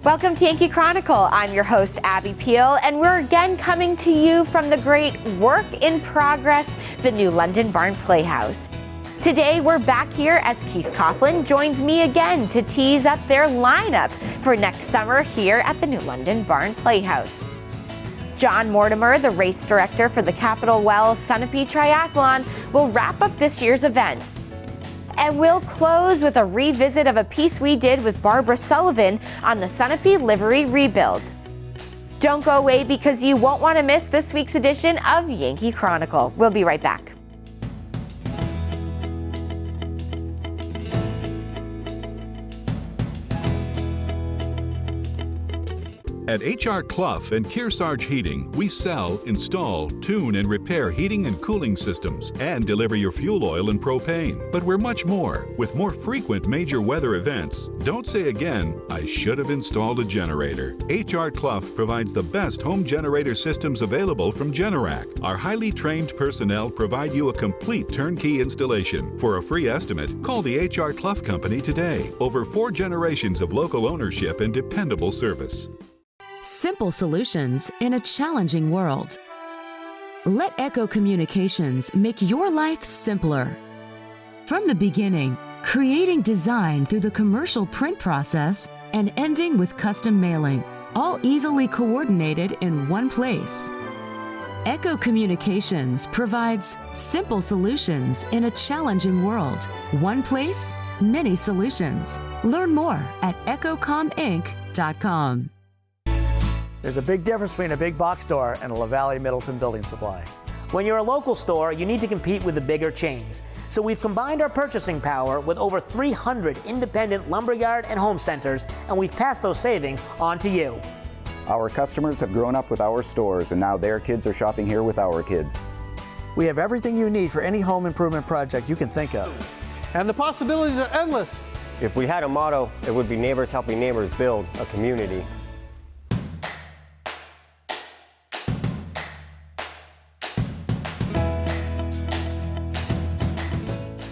Welcome to Yankee Chronicle. I'm your host, Abby Peel, and we're again coming to you from the great work in progress, the New London Barn Playhouse. Today, we're back here as Keith Cloughlin joins me again to tease up their lineup for next summer here at the New London Barn Playhouse. John Mortimer, the race director for the Capital Well Sunapee Triathlon, will wrap up this year's event. And we'll close with a revisit of a piece we did with Barbara Sullivan on the Sunapee Livery rebuild. Don't go away because you won't want to miss this week's edition of Yankee Chronicle. We'll be right back. At H.R. Clough and Kearsarge Heating, we sell, install, tune, and repair heating and cooling systems and deliver your fuel oil and propane. But we're much more. With more frequent major weather events, don't say again, I should have installed a generator. H.R. Clough provides the best home generator systems available from Generac. Our highly trained personnel provide you a complete turnkey installation. For a free estimate, call the H.R. Clough Company today. Over 4 generations of local ownership and dependable service. Simple solutions in a challenging world. Let Echo Communications make your life simpler. From the beginning, creating design through the commercial print process and ending with custom mailing, all easily coordinated in one place. Echo Communications provides simple solutions in a challenging world. One place, many solutions. Learn more at echocominc.com. There's a big difference between a big box store and a LaValle Middleton building supply. When you're a local store, you need to compete with the bigger chains. So we've combined our purchasing power with over 300 independent lumberyard and home centers, and we've passed those savings on to you. Our customers have grown up with our stores, and now their kids are shopping here with our kids. We have everything you need for any home improvement project you can think of. And the possibilities are endless. If we had a motto, it would be neighbors helping neighbors build a community.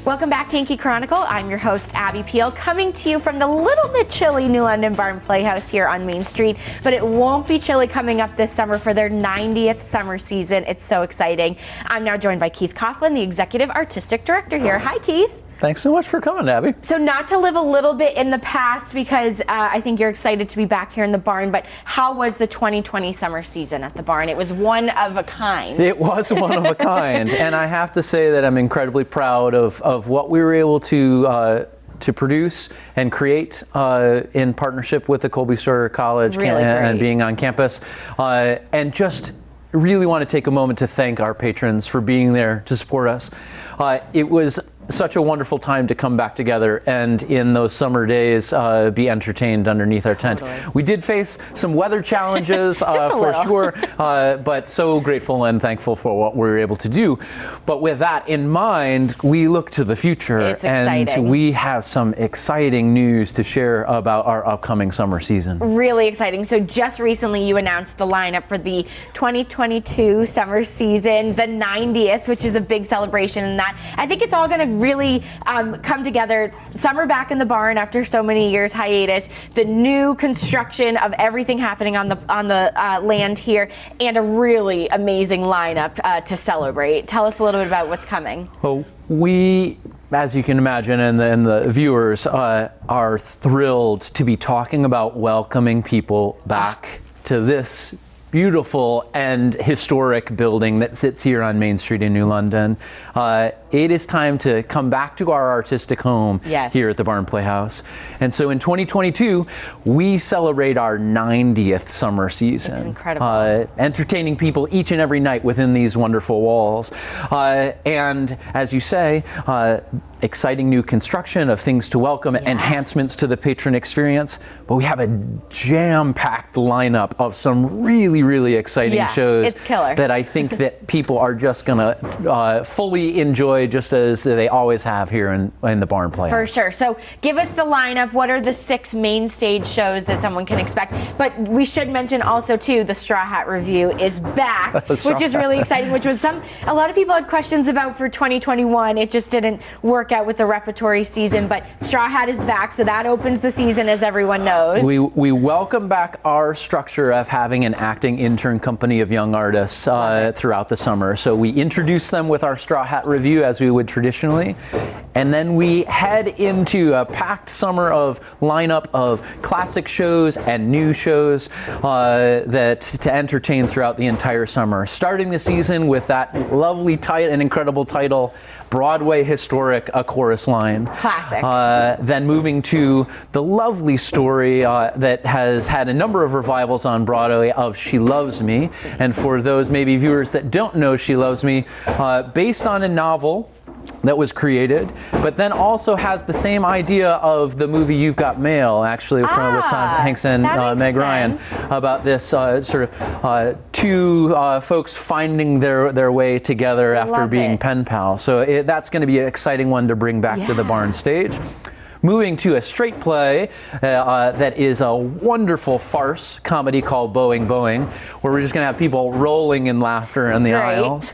Welcome back to Yankee Chronicle. I'm your host, Abby Peel, coming to you from the little bit chilly New London Barn Playhouse here on Main Street, but it won't be chilly coming up this summer for their 90th summer season. It's so exciting. I'm now joined by Keith Cloughlin, the Executive Artistic Director here. Hi, Keith. Thanks so much for coming, Abby. So not to live a little bit in the past, because I think you're excited to be back here in the barn, but how was the 2020 summer season at the barn? It was one of a kind. It was one of a kind, and I have to say that I'm incredibly proud of what we were able to produce and create in partnership with the Colby Storer College and being on campus, and just really want to take a moment to thank our patrons for being there to support us. It was such a wonderful time to come back together and in those summer days be entertained underneath our tent. We did face some weather challenges for sure, but so grateful and thankful for what we were able to do. But with that in mind, we look to the future, and we have some exciting news to share about our upcoming summer season. Really exciting. So just recently you announced the lineup for the 2022 summer season, the 90th, which is a big celebration, and that I think it's all going to really come together. Summer back in the barn after so many years hiatus, the new construction of everything happening on the land here, and a really amazing lineup to celebrate. Tell us a little bit about what's coming. Well, we, as you can imagine, and the viewers are thrilled to be talking about welcoming people back to this beautiful and historic building that sits here on Main Street in New London. It is time to come back to our artistic home here at the Barn Playhouse. And so in 2022, we celebrate our 90th summer season. It's incredible. Entertaining people each and every night within these wonderful walls. And as you say, exciting new construction of things to welcome, enhancements to the patron experience. But we have a jam-packed lineup of some really exciting shows that I think that people are just going to fully enjoy display just as they always have here in the Barn Playhouse. For sure. So give us the lineup. What are the 6 main stage shows that someone can expect? But we should mention also too, the Straw Hat Review is back, which is really exciting, which was a lot of people had questions about for 2021. It just didn't work out with the repertory season, but Straw Hat is back, so that opens the season, as everyone knows. We welcome back our structure of having an acting intern company of young artists throughout the summer. So we introduce them with our Straw Hat Review as we would traditionally, and then we head into a packed summer of lineup of classic shows and new shows that to entertain throughout the entire summer. Starting the season with that lovely and incredible title, Broadway Historic, A Chorus Line. Classic. Then moving to the lovely story that has had a number of revivals on Broadway of She Loves Me. And for those maybe viewers that don't know She Loves Me, based on a novel that was created, but then also has the same idea of the movie You've Got Mail, actually, from with Tom Hanks and Meg Ryan, about this sort of two folks finding their way together after being pen pals. So that's going to be an exciting one to bring back to the Barn stage. Moving to a straight play that is a wonderful farce comedy called Boeing Boeing, where we're just going to have people rolling in laughter in the aisles.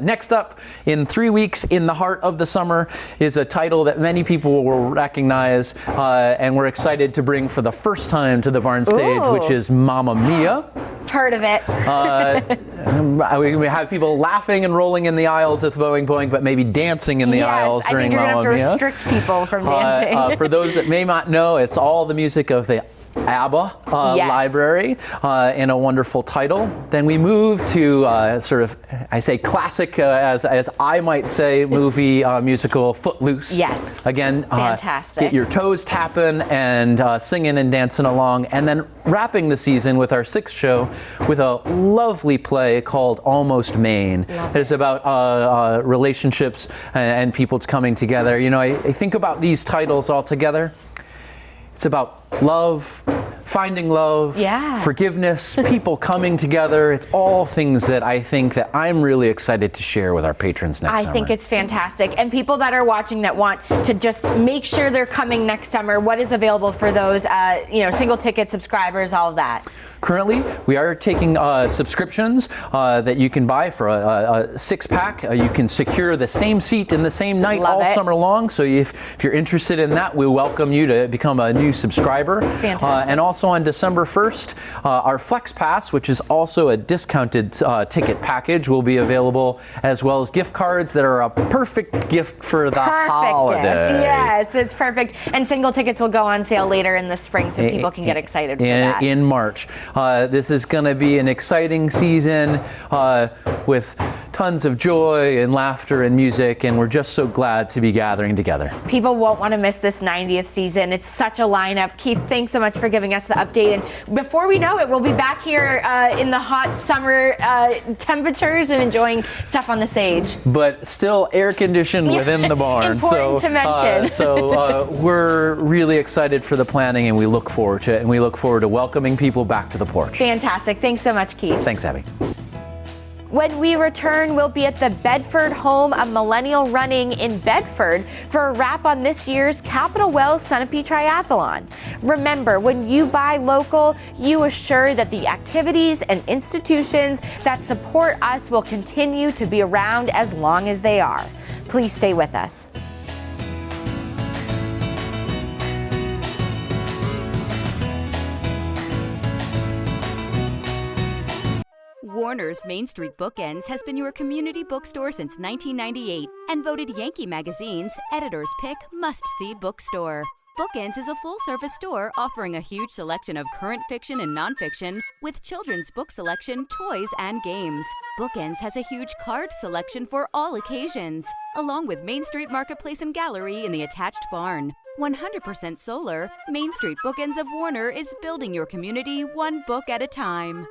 Next up, in 3 weeks, in the heart of the summer, is a title that many people will recognize, and we're excited to bring for the first time to the Barn stage, which is Mamma Mia. Heard of it. We have people laughing and rolling in the aisles with Boeing Boeing, but maybe dancing in the aisles during Mamma Mia. I think you're going to have to restrict people from dancing. For those that may not know, it's all the music of the ABBA library in a wonderful title. Then we move to sort of, I say classic, as I might say, movie musical Footloose. Yes. Again, fantastic. Get your toes tapping and singing and dancing along. And then wrapping the season with our 6th show with a lovely play called Almost Maine. It's about relationships and people coming together. You know, I think about these titles all together. It's about love, finding love, forgiveness, people coming together. It's all things that I think that I'm really excited to share with our patrons next summer. I think it's fantastic. And people that are watching that want to just make sure they're coming next summer, what is available for those, single ticket subscribers, all of that? Currently, we are taking subscriptions that you can buy for a 6-pack. You can secure the same seat in the same night summer long. So if you're interested in that, we welcome you to become a new subscriber. Fantastic. And also on December 1st, our Flex Pass, which is also a discounted ticket package, will be available, as well as gift cards that are a perfect gift for the holiday. Gift. Yes, it's perfect. And single tickets will go on sale later in the spring, so people can get excited for that. In March. This is going to be an exciting season with tons of joy and laughter and music, and we're just so glad to be gathering together. People won't want to miss this 90th season. It's such a lineup. Keith, thanks so much for giving us the update. And before we know it, we'll be back here in the hot summer temperatures and enjoying stuff on the stage. But still air conditioned within the barn. Important to mention. So we're really excited for the planning, and we look forward to it, and we look forward to welcoming people back to the porch. Fantastic. Thanks so much, Keith. Thanks, Abby. When we return, we'll be at the Bedford home of Millennial Running in Bedford for a wrap on this year's Capital Well Sunapee Triathlon. Remember, when you buy local, you assure that the activities and institutions that support us will continue to be around as long as they are. Please stay with us. Warner's Main Street Bookends has been your community bookstore since 1998 and voted Yankee Magazine's Editor's Pick Must-See Bookstore. Bookends is a full-service store offering a huge selection of current fiction and nonfiction with children's book selection, toys, and games. Bookends has a huge card selection for all occasions, along with Main Street Marketplace and Gallery in the attached barn. 100% solar, Main Street Bookends of Warner is building your community one book at a time.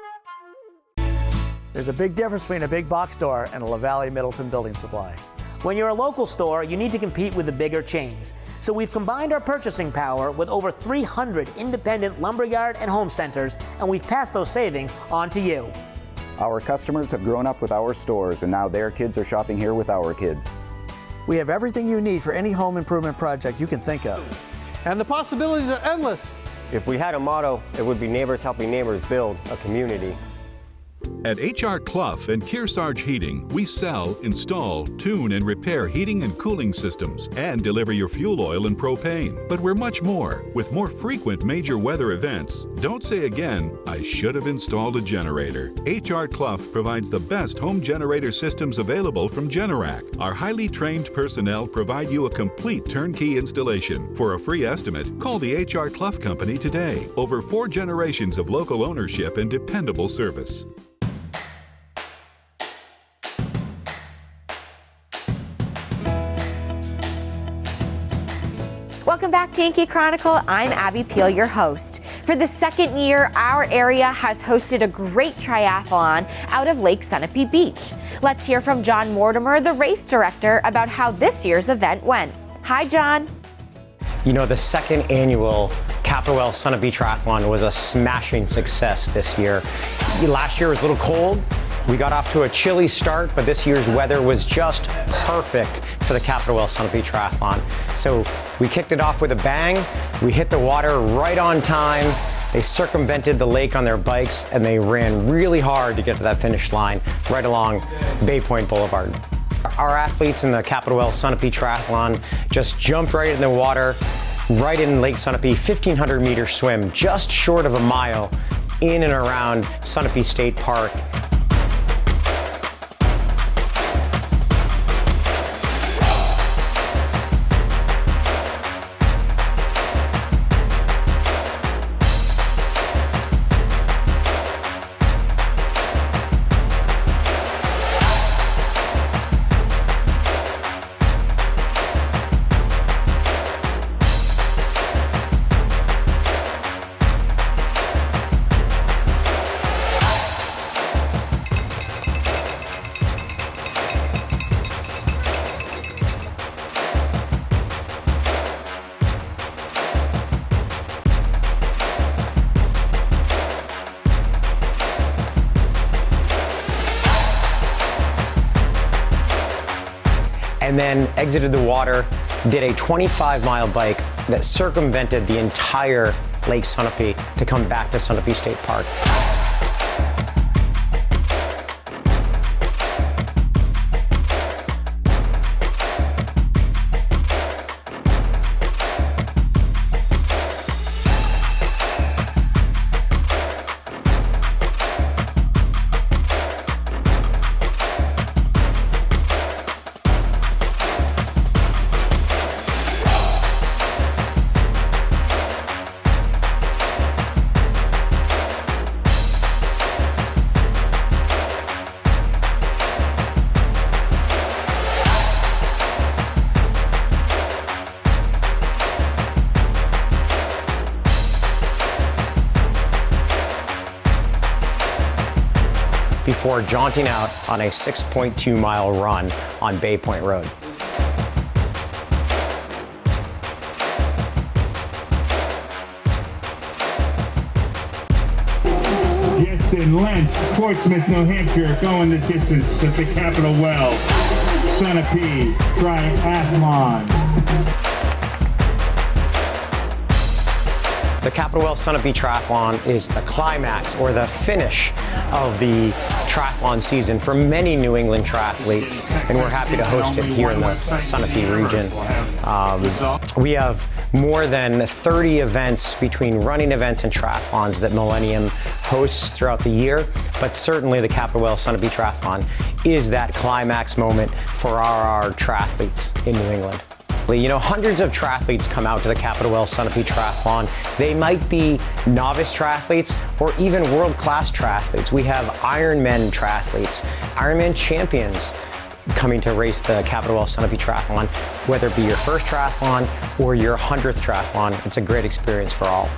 There's a big difference between a big box store and a LaValle Middleton building supply. When you're a local store, you need to compete with the bigger chains. So we've combined our purchasing power with over 300 independent lumberyard and home centers, and we've passed those savings on to you. Our customers have grown up with our stores, and now their kids are shopping here with our kids. We have everything you need for any home improvement project you can think of. And the possibilities are endless. If we had a motto, it would be neighbors helping neighbors build a community. At H.R. Clough and Kearsarge Heating, we sell, install, tune, and repair heating and cooling systems and deliver your fuel oil and propane. But we're much more. With more frequent major weather events, don't say again, I should have installed a generator. H.R. Clough provides the best home generator systems available from Generac. Our highly trained personnel provide you a complete turnkey installation. For a free estimate, call the H.R. Clough Company today. Over 4 generations of local ownership and dependable service. Welcome back to Yankee Chronicle. I'm Abby Peel, your host. For the second year, our area has hosted a great triathlon out of Lake Sunapee Beach. Let's hear from John Mortimer, the race director, about how this year's event went. Hi, John. You know, the second annual Capital Well Sunapee Triathlon was a smashing success this year. Last year was a little cold. We got off to a chilly start, but this year's weather was just perfect for the Capital Well Sunapee Triathlon. So we kicked it off with a bang. We hit the water right on time. They circumvented the lake on their bikes, and they ran really hard to get to that finish line right along Bay Point Boulevard. Our athletes in the Capital Well Sunapee Triathlon just jumped right in the water, right in Lake Sunapee, 1,500 meter swim, just short of a mile in and around Sunapee State Park. And then exited the water, did a 25-mile bike that circumvented the entire Lake Sunapee to come back to Sunapee State Park. Before jaunting out on a 6.2 mile run on Bay Point Road. Just in length, Portsmouth, New Hampshire, going the distance at the Capital Well Sunapee Triathlon. The Capital Well Sunapee Triathlon is the climax or the finish of the triathlon season for many New England triathletes, and we're happy to host it here in the Sunapee region. We have more than 30 events between running events and triathlons that Millennium hosts throughout the year, but certainly the Capital Well Sunapee Triathlon is that climax moment for our triathletes in New England. You know, hundreds of triathletes come out to the Capital Well Sunapee Triathlon. They might be novice triathletes or even world-class triathletes. We have Ironman triathletes, Ironman champions coming to race the Capital Well Sunapee Triathlon. Whether it be your first triathlon or your 100th triathlon, it's a great experience for all.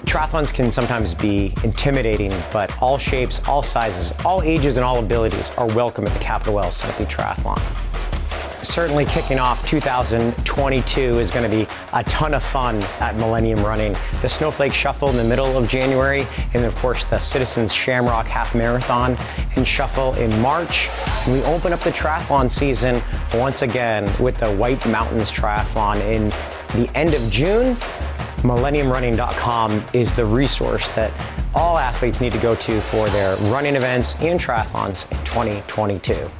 Triathlons can sometimes be intimidating, but all shapes, all sizes, all ages, and all abilities are welcome at the Capital Well Sunapee Triathlon. certainly kicking off 2022 is going to be a ton of fun at Millennium Running. The Snowflake Shuffle in the middle of January, and of course the Citizens Shamrock Half Marathon and Shuffle in March. And we open up the triathlon season once again with the White Mountains Triathlon in the end of June. MillenniumRunning.com is the resource that all athletes need to go to for their running events and triathlons in 2022.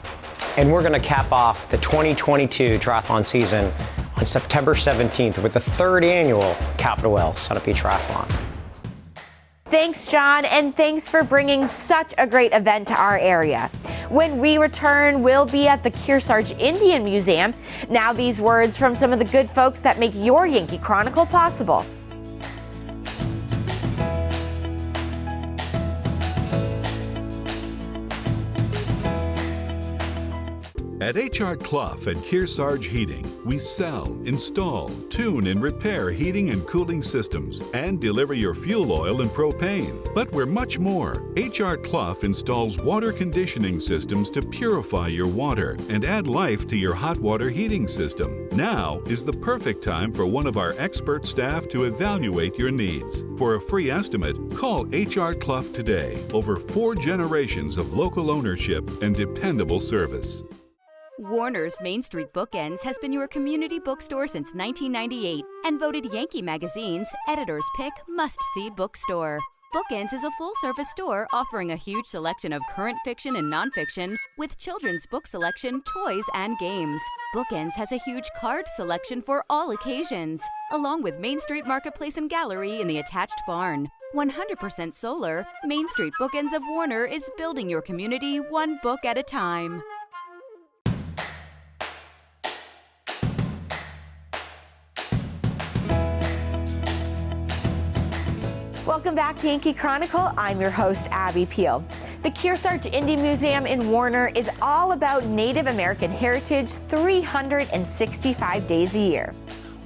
And we're going to cap off the 2022 triathlon season on September 17th with the third annual Capital Well Sunapee Triathlon. Thanks, John, and thanks for bringing such a great event to our area. When we return, we'll be at the Kearsarge Indian Museum. Now these words from some of the good folks that make your Yankee Chronicle possible. At H.R. Clough and Kearsarge Heating, we sell, install, tune, and repair heating and cooling systems and deliver your fuel oil and propane. But we're much more. H.R. Clough installs water conditioning systems to purify your water and add life to your hot water heating system. Now is the perfect time for one of our expert staff to evaluate your needs. For a free estimate, call H.R. Clough today. Over 4 generations of local ownership and dependable service. Warner's Main Street Bookends has been your community bookstore since 1998 and voted Yankee Magazine's Editor's Pick Must-See Bookstore. Bookends is a full-service store offering a huge selection of current fiction and nonfiction with children's book selection, toys, and games. Bookends has a huge card selection for all occasions, along with Main Street Marketplace and Gallery in the attached barn. 100% solar, Main Street Bookends of Warner is building your community one book at a time. Welcome back to Yankee Chronicle. I'm your host, Abby Peel. The Kearsarge Indian Museum in Warner is all about Native American heritage 365 days a year.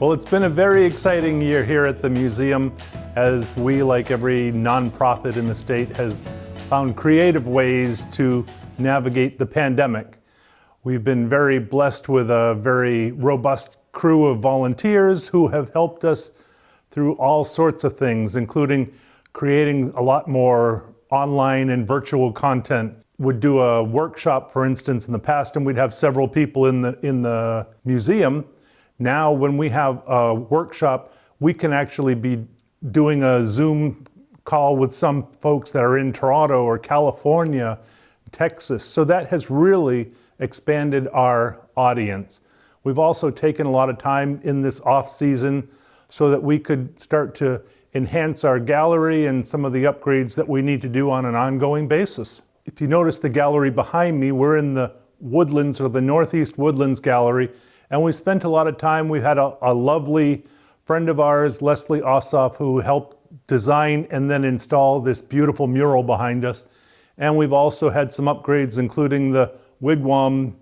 Well, it's been a very exciting year here at the museum as we, like every nonprofit in the state, has found creative ways to navigate the pandemic. We've been very blessed with a very robust crew of volunteers who have helped us through all sorts of things, including creating a lot more online and virtual content. Would do a workshop, for instance, in the past, and we'd have several people in the museum. Now, when we have a workshop, we can actually be doing a Zoom call with some folks that are in Toronto or California, Texas. So that has really expanded our audience. We've also taken a lot of time in this off season so that we could start to enhance our gallery and some of the upgrades that we need to do on an ongoing basis. If you notice the gallery behind me, we're in the Woodlands, or the Northeast Woodlands Gallery, and we spent a lot of time. We had a lovely friend of ours, Leslie Ossoff, who helped design and then install this beautiful mural behind us. And we've also had some upgrades, including the wigwam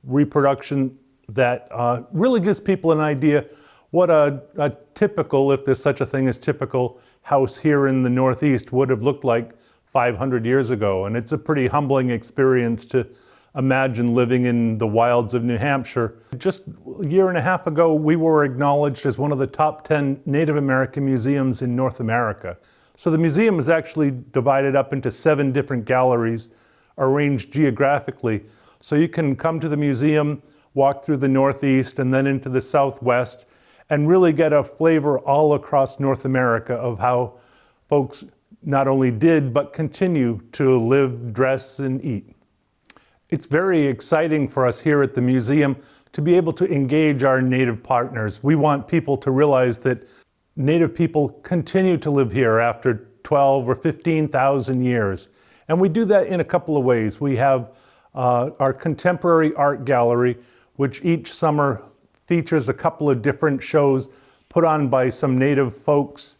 reproduction that really gives people an idea what a typical, if there's such a thing as typical, house here in the Northeast would have looked like 500 years ago. And it's a pretty humbling experience to imagine living in the wilds of New Hampshire. Just a year and a half ago, we were acknowledged as one of the top 10 Native American museums in North America. So the museum is actually divided up into 7 different galleries arranged geographically. So you can come to the museum, walk through the Northeast and then into the Southwest, and really get a flavor all across North America of how folks not only did, but continue to live, dress, and eat. It's very exciting for us here at the museum to be able to engage our Native partners. We want people to realize that Native people continue to live here after 12 or 15,000 years. And we do that in a couple of ways. We have our contemporary art gallery, which each summer features a couple of different shows put on by some Native folks,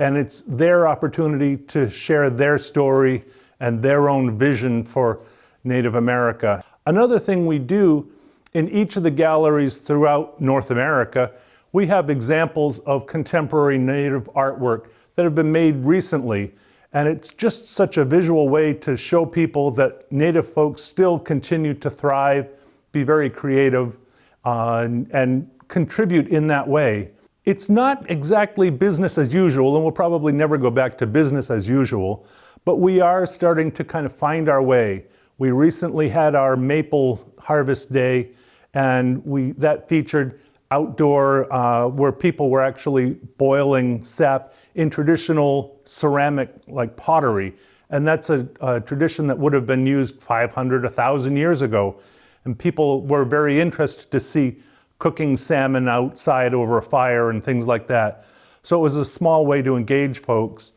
and it's their opportunity to share their story and their own vision for Native America. Another thing we do in each of the galleries throughout North America, we have examples of contemporary Native artwork that have been made recently, and it's just such a visual way to show people that Native folks still continue to thrive, be very creative, and contribute in that way. It's not exactly business as usual, and we'll probably never go back to business as usual, but we are starting to kind of find our way. We recently had our maple harvest day, and that featured outdoor, where people were actually boiling sap in traditional ceramic like pottery. And that's a tradition that would have been used 500, 1,000 years ago. And people were very interested to see cooking salmon outside over a fire and things like that. So it was a small way to engage folks.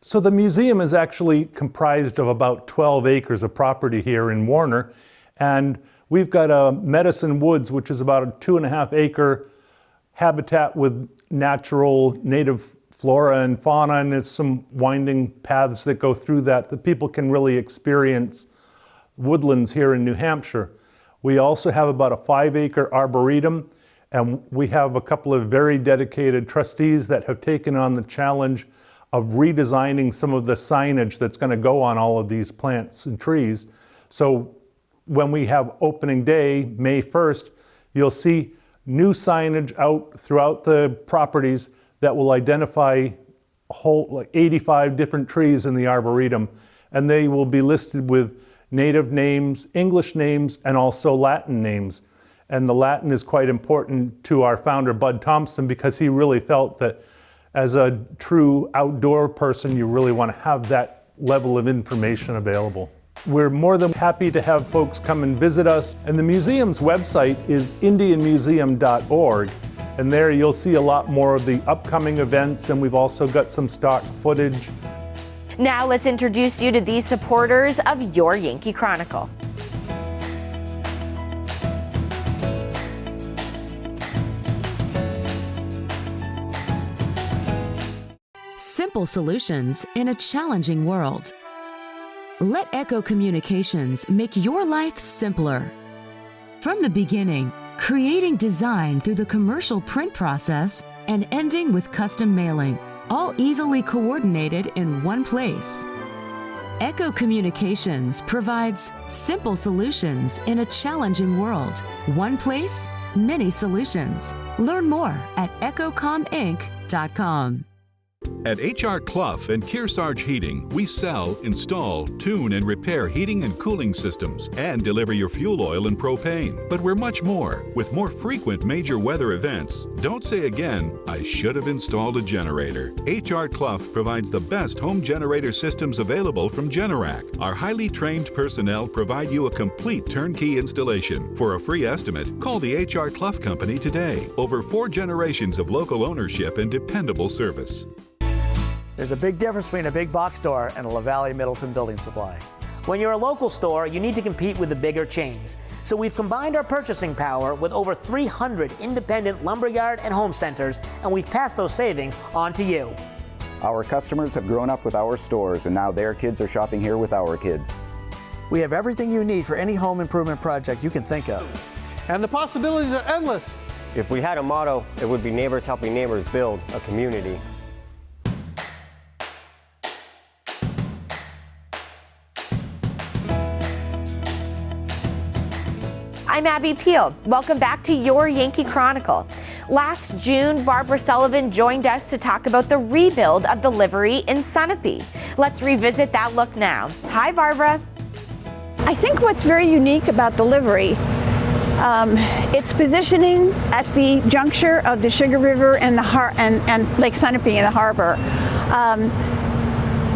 So the museum is actually comprised of about 12 acres of property here in Warner. And we've got a Medicine Woods, which is about a 2.5 acre habitat with natural native flora and fauna, and there's some winding paths that go through that people can really experience woodlands here in New Hampshire. We also have about a 5 acre arboretum, and we have a couple of very dedicated trustees that have taken on the challenge of redesigning some of the signage that's going to go on all of these plants and trees. So when we have opening day, May 1st, you'll see new signage out throughout the properties that will identify like 85 different trees in the arboretum, and they will be listed with native names, English names, and also Latin names. And the Latin is quite important to our founder, Bud Thompson, because he really felt that as a true outdoor person, you really want to have that level of information available. We're more than happy to have folks come and visit us, and the museum's website is indianmuseum.org, and there you'll see a lot more of the upcoming events, and we've also got some stock footage. Now let's introduce you to these supporters of your Yankee Chronicle. Simple solutions in a challenging world. Let Echo Communications make your life simpler. From the beginning, creating design through the commercial print process and ending with custom mailing, all easily coordinated in one place. Echo Communications provides simple solutions in a challenging world. One place, many solutions. Learn more at echocominc.com. At H.R. Clough and Kearsarge Heating, we sell, install, tune, and repair heating and cooling systems and deliver your fuel oil and propane. But we're much more. With more frequent major weather events, don't say again, I should have installed a generator. H.R. Clough provides the best home generator systems available from Generac. Our highly trained personnel provide you a complete turnkey installation. For a free estimate, call the H.R. Clough Company today. Over 4 generations of local ownership and dependable service. There's a big difference between a big box store and a La Valley Middleton building supply. When you're a local store, you need to compete with the bigger chains. So we've combined our purchasing power with over 300 independent lumberyard and home centers, and we've passed those savings on to you. Our customers have grown up with our stores, and now their kids are shopping here with our kids. We have everything you need for any home improvement project you can think of. And the possibilities are endless. If we had a motto, it would be neighbors helping neighbors build a community. I'm Abby Peel. Welcome back to your Yankee Chronicle. Last June, Barbara Sullivan joined us to talk about the rebuild of the livery in Sunapee. Let's revisit that look now. Hi, Barbara. I think what's very unique about the livery, its positioning at the juncture of the Sugar River and and Lake Sunapee in the harbor.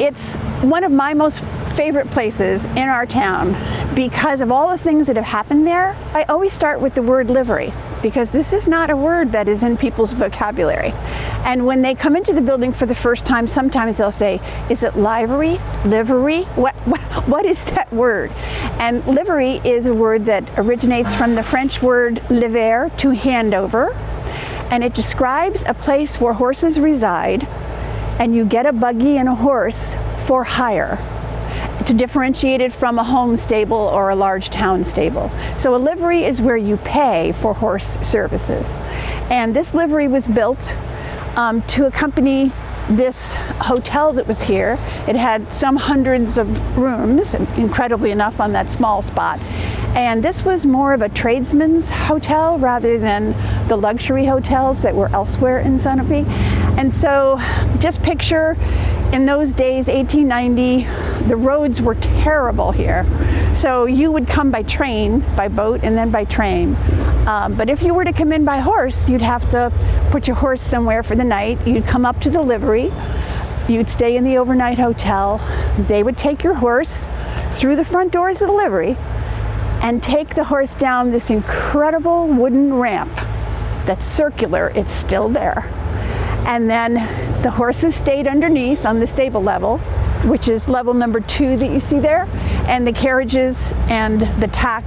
It's one of my most favorite places in our town because of all the things that have happened there. I always start with the word livery because this is not a word that is in people's vocabulary. And when they come into the building for the first time, sometimes they'll say, is it livery, livery? What is that word? And livery is a word that originates from the French word lever, to hand over. And it describes a place where horses reside and you get a buggy and a horse for hire, to differentiate it from a home stable or a large town stable. So a livery is where you pay for horse services. And this livery was built to accompany this hotel that was here. It had some hundreds of rooms, incredibly enough, on that small spot. And this was more of a tradesman's hotel rather than the luxury hotels that were elsewhere in Sunapee. And so just picture in those days, 1890, the roads were terrible here. So you would come by train, by boat, and then by train. But if you were to come in by horse, you'd have to put your horse somewhere for the night. You'd come up to the livery. You'd stay in the overnight hotel. They would take your horse through the front doors of the livery and take the horse down this incredible wooden ramp that's circular. It's still there. And then the horses stayed underneath on the stable level, which is level number 2 that you see there, and the carriages and the tack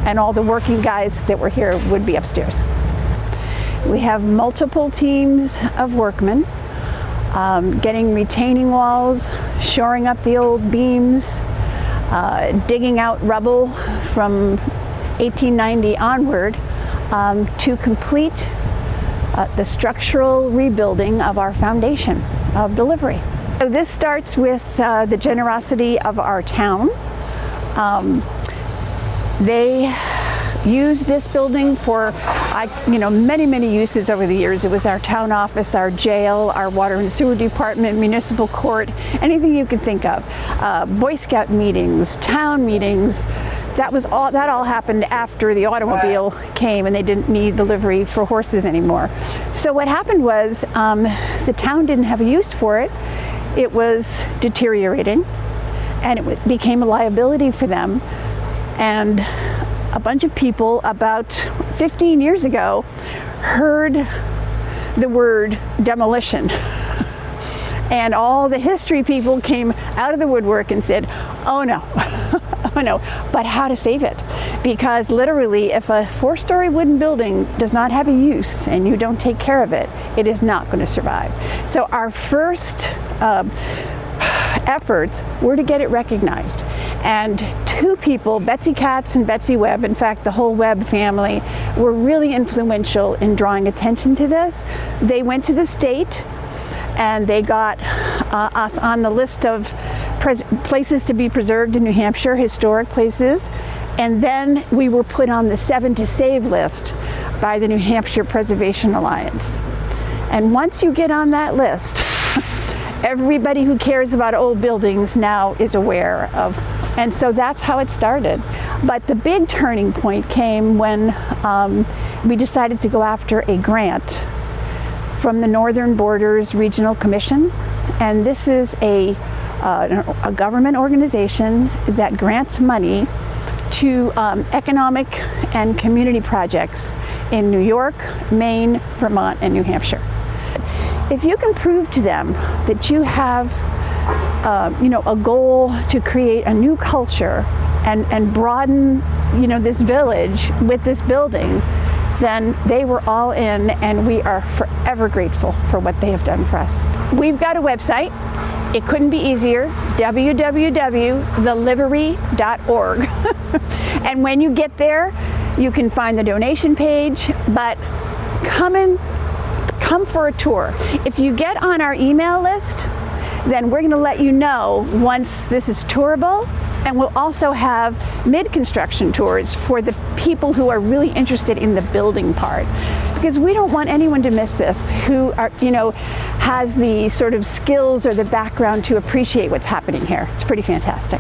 and all the working guys that were here would be upstairs. We have multiple teams of workmen getting retaining walls, shoring up the old beams, digging out rubble from 1890 onward to complete the structural rebuilding of our foundation of the livery. So this starts with the generosity of our town. They used this building for many uses over the years. It was our town office, our jail, our water and sewer department, municipal court, anything you could think of. Boy Scout meetings, town meetings. That all happened after the automobile came and they didn't need the livery for horses anymore. So what happened was the town didn't have a use for it. It was deteriorating and it became a liability for them. And a bunch of people about 15 years ago heard the word demolition. And all the history people came out of the woodwork and said, oh no, oh no, but how to save it? Because literally, if a 4-story wooden building does not have a use and you don't take care of it, it is not going to survive. So our first efforts were to get it recognized. And 2 people, Betsy Katz and Betsy Webb, in fact the whole Webb family, were really influential in drawing attention to this. They went to the state and they got us on the list of places to be preserved in New Hampshire, historic places. And then we were put on the 7 to Save list by the New Hampshire Preservation Alliance. And once you get on that list, everybody who cares about old buildings now is aware of. And so that's how it started. But the big turning point came when we decided to go after a grant from the Northern Borders Regional Commission. And this is a government organization that grants money to economic and community projects in New York, Maine, Vermont, and New Hampshire. If you can prove to them that you have a goal to create a new culture and broaden this village with this building, then they were all in, and we are forever grateful for what they have done for us. We've got a website. It couldn't be easier, www.thelivery.org. And when you get there, you can find the donation page, but come for a tour. If you get on our email list, then we're going to let you know once this is tourable, and we'll also have mid-construction tours for the people who are really interested in the building part, because we don't want anyone to miss this who has the sort of skills or the background to appreciate what's happening here. It's pretty fantastic.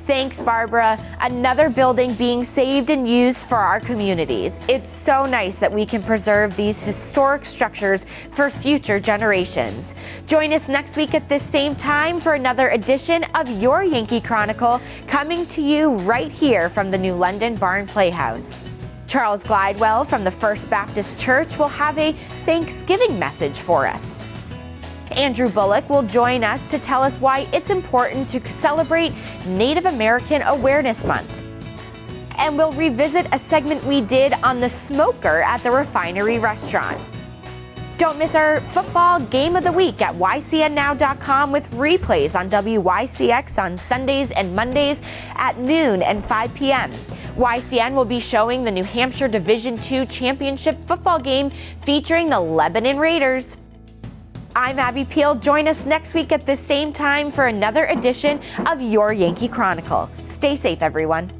Thanks, Barbara. Another building being saved and used for our communities. It's so nice that we can preserve these historic structures for future generations. Join us next week at this same time for another edition of Your Yankee Chronicle, coming to you right here from the New London Barn Playhouse. Charles Glidewell from the First Baptist Church will have a Thanksgiving message for us. Andrew Bullock will join us to tell us why it's important to celebrate Native American Awareness Month. And we'll revisit a segment we did on the smoker at the Refinery Restaurant. Don't miss our football game of the week at ycnnow.com with replays on WYCX on Sundays and Mondays at noon and 5 p.m. YCN will be showing the New Hampshire Division II Championship football game featuring the Lebanon Raiders. I'm Abby Peel. Join us next week at the same time for another edition of Your Yankee Chronicle. Stay safe, everyone.